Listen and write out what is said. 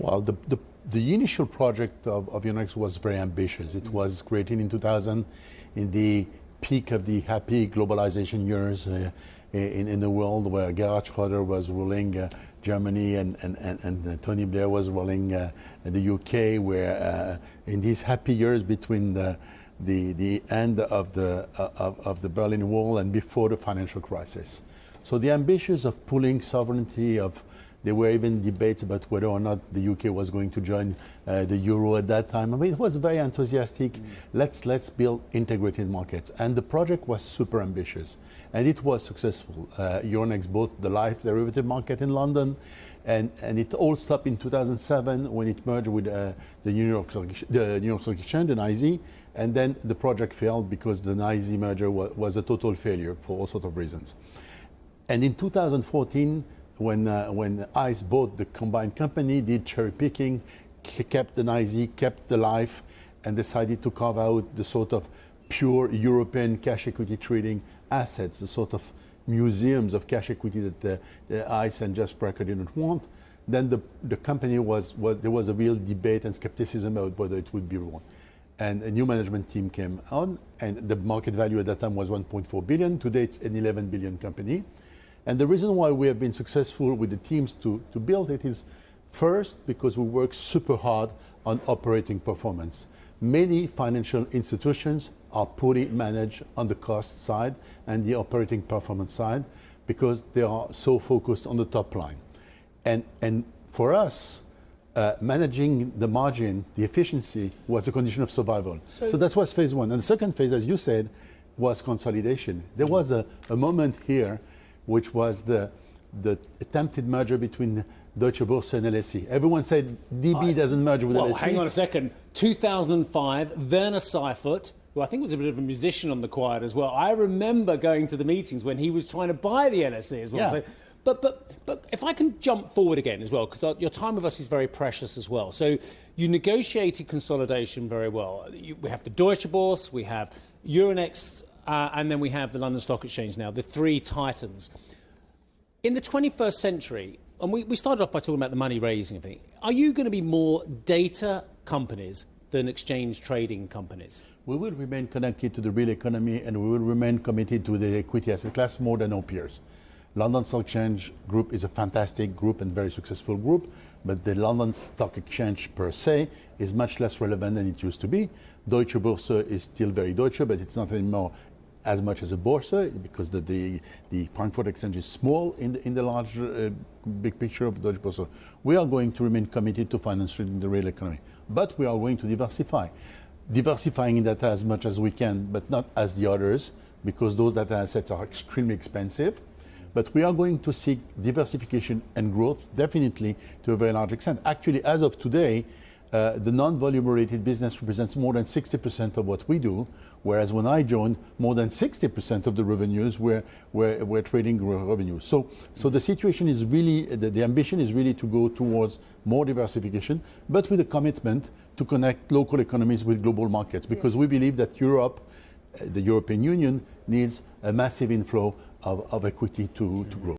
Well, the initial project of Euronext was very ambitious. It was created in 2000 in the peak of the happy globalization years in the world, where Gerhard Schröder was ruling Germany and Tony Blair was ruling the UK, where in these happy years between the end of the Berlin Wall and before the financial crisis. So the ambitions of pooling sovereignty, there were even debates about whether or not the UK was going to join the euro at that time. I mean, it was very enthusiastic. Let's build integrated markets. And the project was super ambitious. And it was successful. Euronext bought the life derivative market in London. And it all stopped in 2007 when it merged with the New York Stock Exchange, the NYSE. And then the project failed because the NYSE merger was a total failure for all sorts of reasons. And in 2014, when ICE bought the combined company, did cherry picking, kept the NYSE, kept the life, and decided to carve out the sort of pure European cash equity trading assets, the sort of museums of cash equity that ICE and Jeff Sprecher didn't want. Then the company there was a real debate and skepticism about whether it would be wrong. And a new management team came on, and the market value at that time was 1.4 billion. Today it's an 11 billion company. And the reason why we have been successful with the teams to build it is, first, because we work super hard on operating performance. Many financial institutions are poorly managed on the cost side and the operating performance side because they are so focused on the top line. And for us, managing the margin, the efficiency, was a condition of survival. So that was phase one. And the second phase, as you said, was consolidation. There was a moment here which was the attempted merger between Deutsche Börse and LSE. Everyone said DB doesn't merge with LSE. Well, hang on a second. 2005, Werner Seifert, who I think was a bit of a musician on the quiet as well. I remember going to the meetings when he was trying to buy the LSE as well. Yeah. So, but if I can jump forward again as well, because your time with us is very precious as well. So you negotiated consolidation very well. We have the Deutsche Börse, we have Euronext, and then we have the London Stock Exchange now, the three titans. In the 21st century, and we started off by talking about the money raising thing, are you going to be more data companies than exchange trading companies? We will remain connected to the real economy, and we will remain committed to the equity asset class more than our peers. London Stock Exchange Group is a fantastic group and very successful group, but the London Stock Exchange per se is much less relevant than it used to be. Deutsche Börse is still very Deutsche, but it's not anymore as much as a Börse, because the Frankfurt Exchange is small in the large big picture of Deutsche Börse. We are going to remain committed to financing the real economy, but we are going to diversifying in data as much as we can, but not as the others, because those data assets are extremely expensive. But we are going to seek diversification and growth, definitely, to a very large extent. Actually, as of today, the non-volume related business represents more than 60% of what we do, whereas when I joined, more than 60% of the revenues were trading revenues. So the situation is really, the ambition is really to go towards more diversification, but with a commitment to connect local economies with global markets, because we believe that Europe, the European Union, needs a massive inflow of equity to grow.